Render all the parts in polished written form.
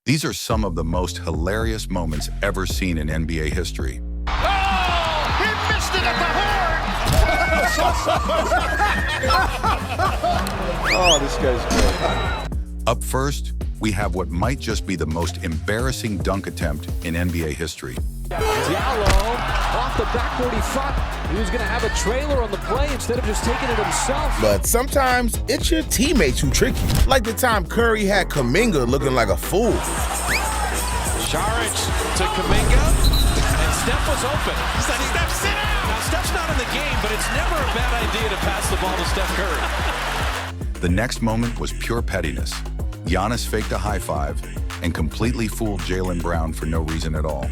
These are some of the most hilarious moments ever seen in NBA history. Oh, he missed it at the horn! Oh, this guy's great. Up first, we have what might just be the most embarrassing dunk attempt in NBA history. Diallo off the backboard, he thought he was going to have a trailer on the play instead of just taking it himself. But sometimes it's your teammates who trick you. Like the time Curry had Kuminga looking like a fool. Saric to Kuminga, and Steph was open. Steph, sit down! Now, Steph's not in the game, but it's never a bad idea to pass the ball to Steph Curry. The next moment was pure pettiness. Giannis faked a high five and completely fooled Jaylen Brown for no reason at all.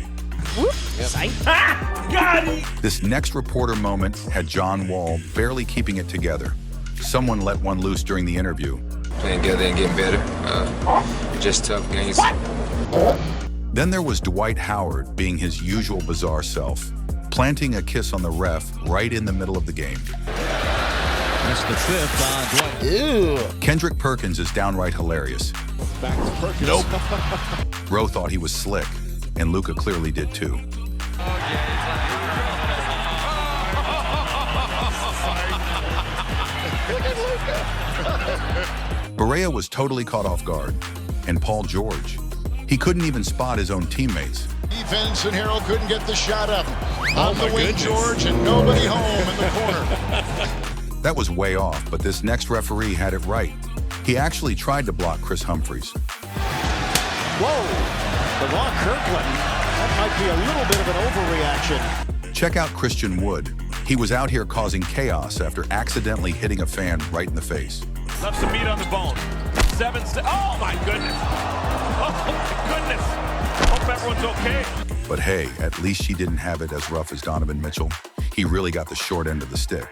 Got it! This next reporter moment had John Wall barely keeping it together. Someone let one loose during the interview. Playing together and getting better. Just tough games. Then there was Dwight Howard being his usual bizarre self, planting a kiss on the ref right in the middle of the game. That's the fifth on Dwight. Ew. Kendrick Perkins is downright hilarious. Back to Perkins. Nope. Bro thought he was slick, and Luka clearly did too. Barea was totally caught off guard, and Paul George. He couldn't even spot his own teammates. Defense and Harrell couldn't get the shot up. On the wing, George, and nobody home in the corner. That was way off, but this next referee had it right. He actually tried to block Chris Humphries. Whoa! DeVon Kirkland. That might be a little bit of an overreaction. Check out Christian Wood. He was out here causing chaos after accidentally hitting a fan right in the face. Left some meat on the bone. Oh my goodness. Oh my goodness. Hope everyone's okay. But hey, at least she didn't have it as rough as Donovan Mitchell. He really got the short end of the stick.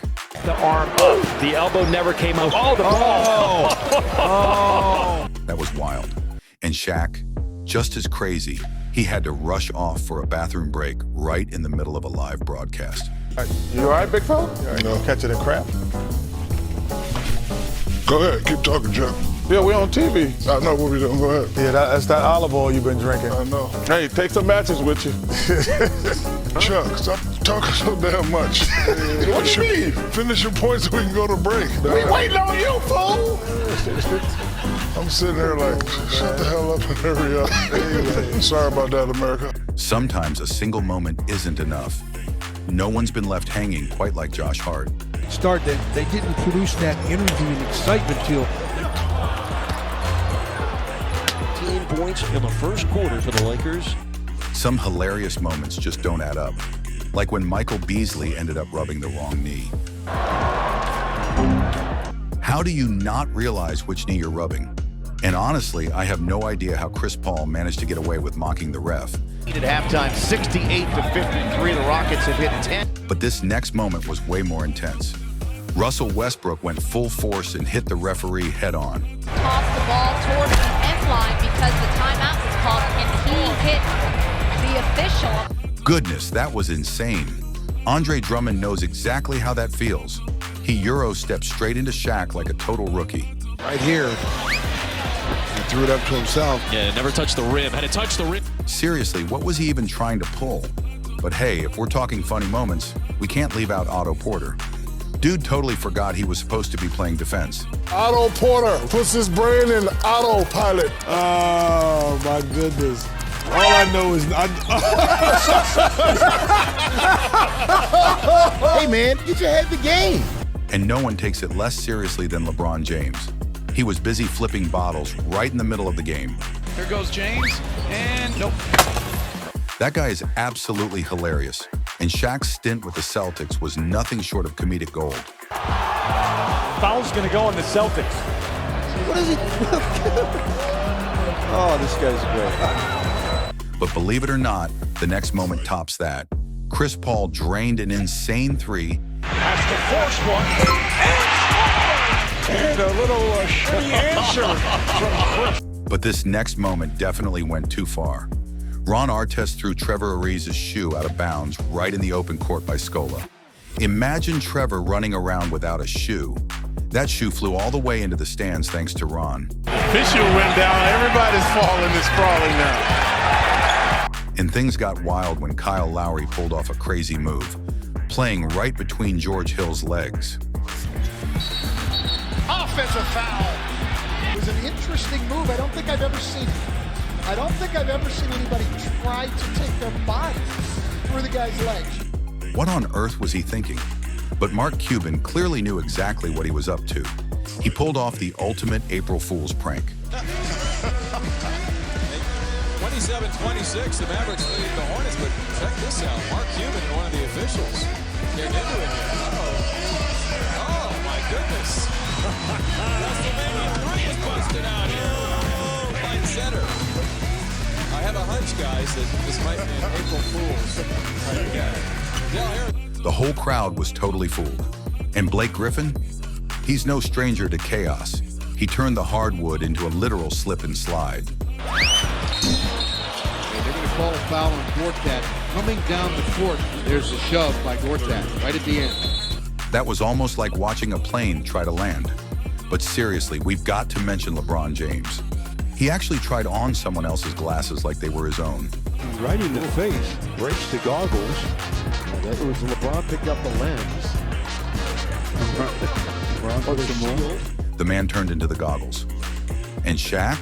The arm up. The elbow never came out. Oh, the ball. Oh. That was wild. And Shaq, just as crazy, he had to rush off for a bathroom break right in the middle of a live broadcast. You all right, big fella? No. Catching a crap? Go ahead, keep talking, Chuck. Yeah, we on TV. I know what we're doing. Go ahead. Yeah, that's that olive oil you've been drinking. I know. Hey, take some matches with you. Chuck, stop talking so damn much. What do you mean? Finish your points so we can go to break. We waiting on you, fool. I'm sitting here like, shut the hell up and hurry up. Sorry about that, America. Sometimes a single moment isn't enough. No one's been left hanging quite like Josh Hart. They didn't produce that energy and excitement till 15 points in the first quarter for the Lakers. Some hilarious moments just don't add up. Like when Michael Beasley ended up rubbing the wrong knee. How do you not realize which knee you're rubbing? And honestly, I have no idea how Chris Paul managed to get away with mocking the ref. At halftime, 68-53. The Rockets have hit 10. But this next moment was way more intense. Russell Westbrook went full force and hit the referee head on. Tossed the ball toward the end line because the timeout was called, and he hit the official. Goodness, that was insane. Andre Drummond knows exactly how that feels. He Euro stepped straight into Shaq like a total rookie. Right here, he threw it up to himself. Yeah, never touched the rim. Had to touch the rim. Seriously, what was he even trying to pull? But hey, if we're talking funny moments, we can't leave out Otto Porter. Dude totally forgot he was supposed to be playing defense. Otto Porter puts his brain in autopilot. Oh, my goodness. All I know is... Hey, man, get your head in the game. And no one takes it less seriously than LeBron James. He was busy flipping bottles right in the middle of the game. Here goes James, and nope. That guy is absolutely hilarious, and Shaq's stint with the Celtics was nothing short of comedic gold. Foul's gonna go on the Celtics. What is it? Oh, this guy's great. But believe it or not, the next moment tops that. Chris Paul drained an insane three. Has to force one. And a little shitty answer from Chris. But this next moment definitely went too far. Ron Artest threw Trevor Ariza's shoe out of bounds right in the open court by Scola. Imagine Trevor running around without a shoe. That shoe flew all the way into the stands thanks to Ron. His shoe went down. Everybody's falling and sprawling now. And things got wild when Kyle Lowry pulled off a crazy move, playing right between George Hill's legs. Offensive foul. It was an interesting move. I don't think I've ever seen anybody try to take their body through the guy's legs. What on earth was he thinking? But Mark Cuban clearly knew exactly what he was up to. He pulled off the ultimate April Fool's prank. 27-26, the Mavericks lead the Hornets, but check this out. Mark Cuban and one of the officials getting into it here. Oh my goodness. WrestleMania 3 is busted out here. Right center. I have a hunch, guys, that this might be an April Fool's. The whole crowd was totally fooled. And Blake Griffin? He's no stranger to chaos. He turned the hardwood into a literal slip and slide. They're going to call a foul on Gortat. Coming down the court, there's a shove by Gortat right at the end. That was almost like watching a plane try to land. But seriously, we've got to mention LeBron James. He actually tried on someone else's glasses like they were his own. Right in the face, breaks the goggles. That was LeBron picked up the lens. The man turned into the goggles. And Shaq?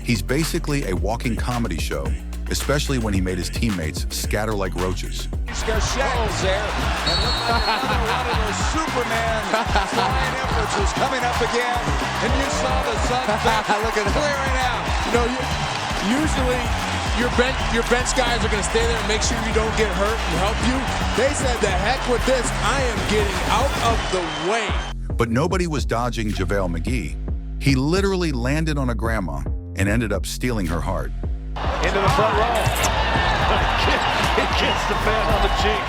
He's basically a walking comedy show, especially when he made his teammates scatter like roaches. Shaq was there, and look like one of those Superman flying efforts is coming up again, and you saw the sun look at clearing out. You know, usually your bench guys are going to stay there and make sure you don't get hurt and help you. They said, the heck with this, I am getting out of the way. But nobody was dodging JaVale McGee. He literally landed on a grandma and ended up stealing her heart. Into the front row. He kissed the fan on the cheek.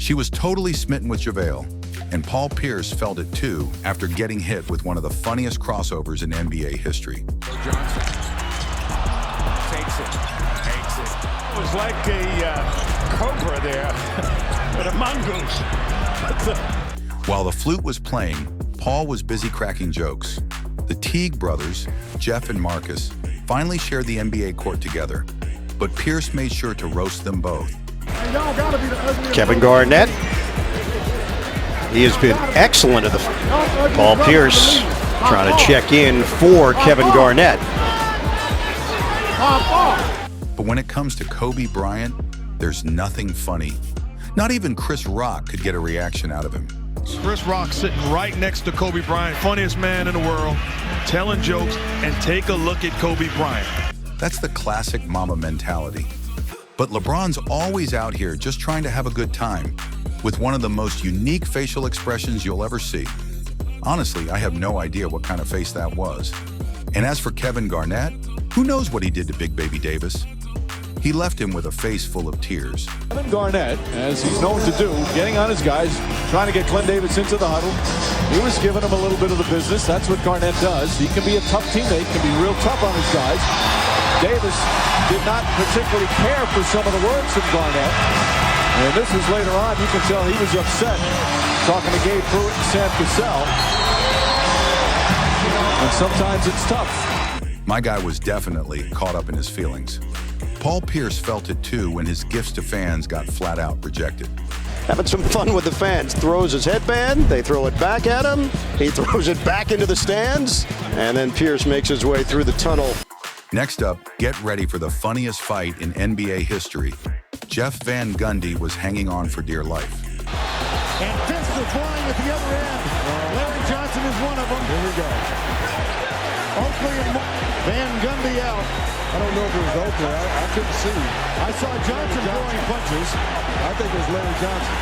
She was totally smitten with JaVale, and Paul Pierce felt it too after getting hit with one of the funniest crossovers in NBA history. Johnson takes it. It was like a cobra there, but a mongoose. While the flute was playing, Paul was busy cracking jokes. The Teague brothers, Jeff and Marcus, finally shared the NBA court together, but Pierce made sure to roast them both. Kevin Garnett. He has been excellent at the Paul Pierce trying to check in for Kevin Garnett. But when it comes to Kobe Bryant, there's nothing funny. Not even Chris Rock could get a reaction out of him. Chris Rock sitting right next to Kobe Bryant, funniest man in the world, telling jokes, and take a look at Kobe Bryant. That's the classic mama mentality. But LeBron's always out here just trying to have a good time, with one of the most unique facial expressions you'll ever see. Honestly, I have no idea what kind of face that was. And as for Kevin Garnett, who knows what he did to Big Baby Davis? He left him with a face full of tears. Kevin Garnett, as he's known to do, getting on his guys, trying to get Clint Davis into the huddle. He was giving him a little bit of the business. That's what Garnett does. He can be a tough teammate, can be real tough on his guys. Davis did not particularly care for some of the words from Garnett. And this is later on, you can tell he was upset talking to Gabe Pruitt and Sam Cassell. And sometimes it's tough. My guy was definitely caught up in his feelings. Paul Pierce felt it too when his gifts to fans got flat out rejected. Having some fun with the fans. Throws his headband, they throw it back at him, he throws it back into the stands, and then Pierce makes his way through the tunnel. Next up, get ready for the funniest fight in NBA history. Jeff Van Gundy was hanging on for dear life. And fists are flying at the other end. Larry Johnson is one of them. Here we go. Oakley and Van Gundy out. I don't know if it was Oakley. I couldn't see. I saw Johnson throwing punches. I think it was Larry Johnson.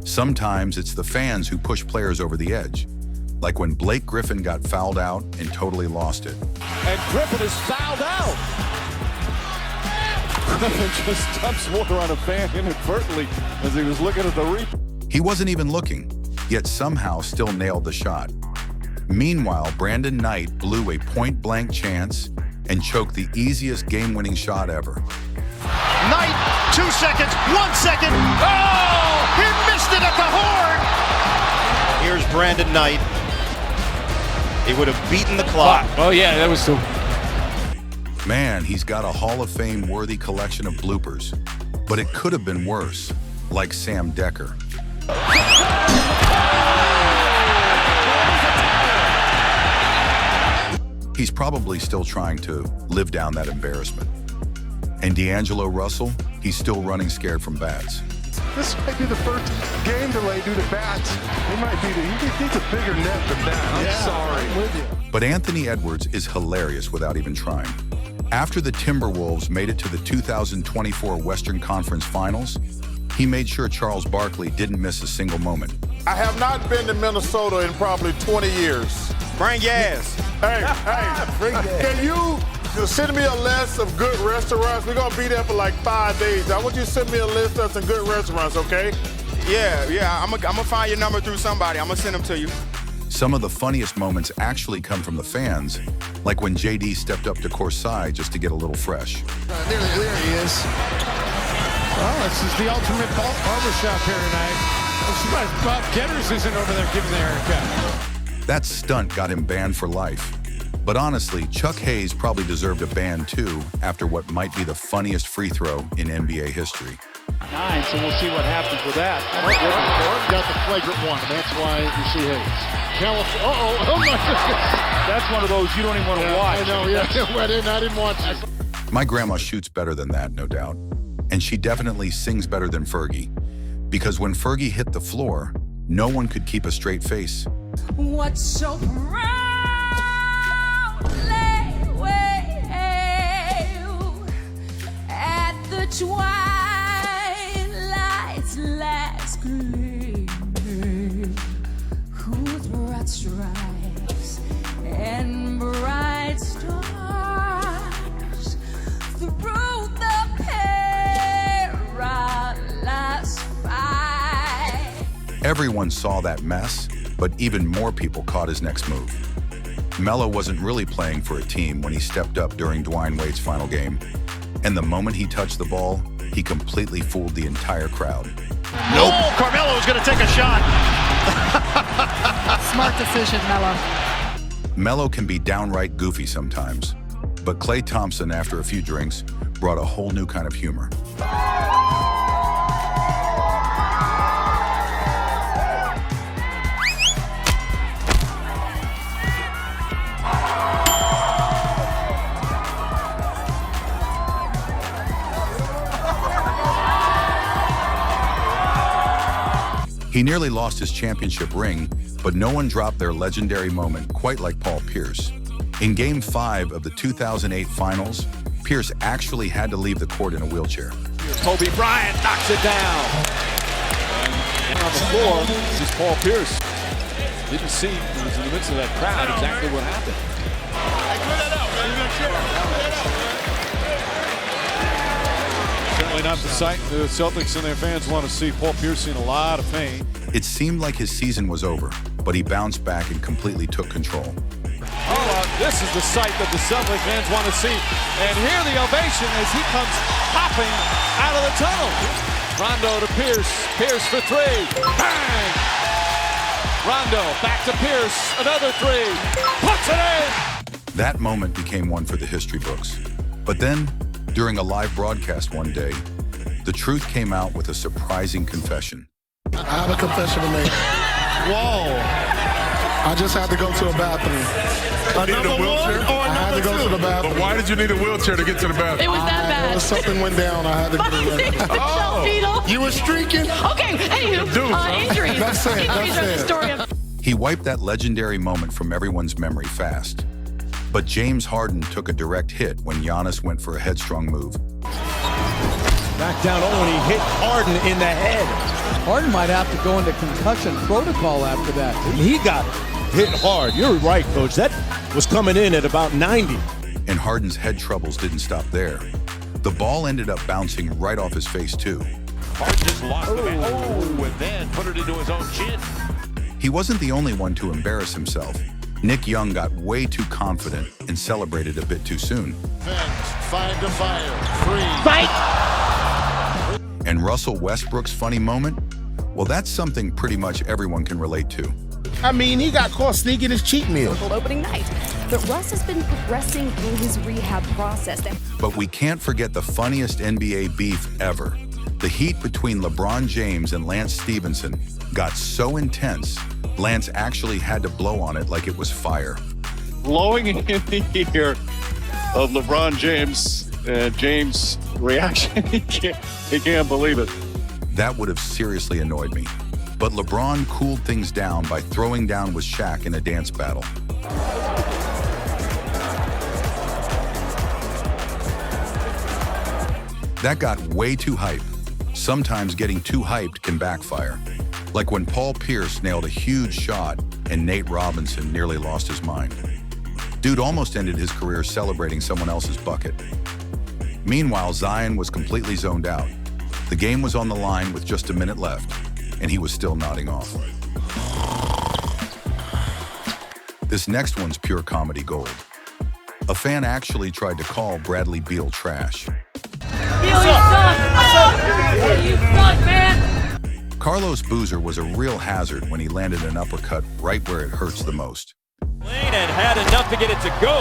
Sometimes it's the fans who push players over the edge, like when Blake Griffin got fouled out and totally lost it. And Griffin is fouled out. Griffin just dumps water on a fan inadvertently as he was looking at the replay. He wasn't even looking, yet somehow still nailed the shot. Meanwhile, Brandon Knight blew a point-blank chance and choked the easiest game-winning shot ever. Knight, 2 seconds, 1 second. Oh, he missed it at the horn. Here's Brandon Knight. He would have beaten the clock. Oh, yeah, that was so. Man, he's got a Hall of Fame worthy collection of bloopers. But it could have been worse, like Sam Decker. He's probably still trying to live down that embarrassment. And D'Angelo Russell, he's still running scared from bats. This might be the first game delay due to bats. He needs a bigger net than that. I'm sorry. I'm with you. But Anthony Edwards is hilarious without even trying. After the Timberwolves made it to the 2024 Western Conference Finals, he made sure Charles Barkley didn't miss a single moment. I have not been to Minnesota in probably 20 years. Bring gas. Hey, can you send me a list of good restaurants? We're gonna be there for like 5 days. I want you to send me a list of some good restaurants, okay? Yeah, I'm gonna find your number through somebody. I'm gonna send them to you. Some of the funniest moments actually come from the fans, like when JD stepped up to courtside just to get a little fresh. There he is. Well, this is the ultimate barbershop here tonight. I'm surprised Bob Getters isn't over there giving the haircut. That stunt got him banned for life. But honestly, Chuck Hayes probably deserved a ban too after what might be the funniest free throw in NBA history. 9, so we'll see what happens with that. Gordon got the flagrant one, and that's why you see Hayes. Oh my goodness. That's one of those you don't even want to watch. I know, I didn't watch it. My grandma shoots better than that, no doubt. And she definitely sings better than Fergie. Because when Fergie hit the floor, no one could keep a straight face. What's so proudly wail at the twilight's last gleaming, whose broad stripes and bright stars through the perilous fight. Everyone saw that mess, but even more people caught his next move. Melo wasn't really playing for a team when he stepped up during Dwayne Wade's final game. And the moment he touched the ball, he completely fooled the entire crowd. Nope. Oh, Carmelo is going to take a shot. Smart decision, Melo. Melo can be downright goofy sometimes, but Klay Thompson, after a few drinks, brought a whole new kind of humor. He nearly lost his championship ring, but no one dropped their legendary moment quite like Paul Pierce. In Game 5 of the 2008 Finals, Pierce actually had to leave the court in a wheelchair. Kobe Bryant knocks it down. And on the floor, this is Paul Pierce. Didn't see, he was in the midst of that crowd, exactly what happened. Certainly not the sight the Celtics and their fans want to see. Paul Pierce in a lot of pain. It seemed like his season was over, but he bounced back and completely took control. This is the sight that the Celtic fans want to see. And hear the ovation as he comes hopping out of the tunnel. Rondo to Pierce. Pierce for three. Bang! Rondo back to Pierce. Another three. Puts it in! That moment became one for the history books. But then, during a live broadcast one day, the truth came out with a surprising confession. I have a confession to make. Whoa. I just had to go to a bathroom. You need a wheelchair? I had to go to the bathroom. But why did you need a wheelchair to get to the bathroom? It was that bad. Something went down. I had to go to the bathroom. You were streaking? Okay, anywho, injuries. That's it. Injuries are the story of... He wiped that legendary moment from everyone's memory fast. But James Harden took a direct hit when Giannis went for a headstrong move. Back down, and he hit Harden in the head. Harden might have to go into concussion protocol after that. He got hit hard. You're right, Coach. That was coming in at about 90. And Harden's head troubles didn't stop there. The ball ended up bouncing right off his face, too. Harden just lost the bat. And then put it into his own chin. He wasn't the only one to embarrass himself. Nick Young got way too confident and celebrated a bit too soon. Find to fire. Three. Fight! And Russell Westbrook's funny moment? Well, that's something pretty much everyone can relate to. I mean, he got caught sneaking his cheat meal. Opening night. But Russ has been progressing through his rehab process. But we can't forget the funniest NBA beef ever. The heat between LeBron James and Lance Stevenson got so intense, Lance actually had to blow on it like it was fire. Blowing in the ear of LeBron James, James' reaction, he can't believe it. That would have seriously annoyed me. But LeBron cooled things down by throwing down with Shaq in a dance battle. That got way too hype. Sometimes getting too hyped can backfire. Like when Paul Pierce nailed a huge shot and Nate Robinson nearly lost his mind. Dude almost ended his career celebrating someone else's bucket. Meanwhile, Zion was completely zoned out. The game was on the line with just a minute left, and he was still nodding off. This next one's pure comedy gold. A fan actually tried to call Bradley Beal trash. Beal, you suck! You suck, man! Carlos Boozer was a real hazard when he landed an uppercut right where it hurts the most. Lane and had enough to get it to go.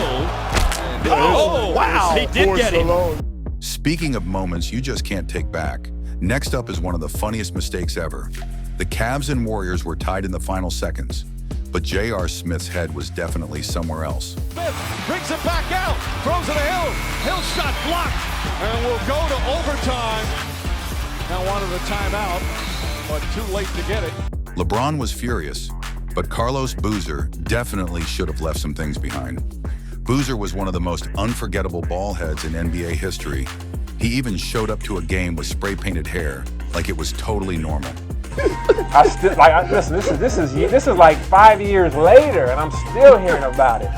Oh, wow! He did get it. Speaking of moments you just can't take back, next up is one of the funniest mistakes ever. The Cavs and Warriors were tied in the final seconds, but J.R. Smith's head was definitely somewhere else. Smith brings it back out, throws it to Hill. Hill shot blocked, and we'll go to overtime. Now wanted a timeout, but too late to get it. LeBron was furious, but Carlos Boozer definitely should have left some things behind. Boozer was one of the most unforgettable ball heads in NBA history. He even showed up to a game with spray-painted hair, like it was totally normal. Listen, this is like 5 years later, and I'm still hearing about it.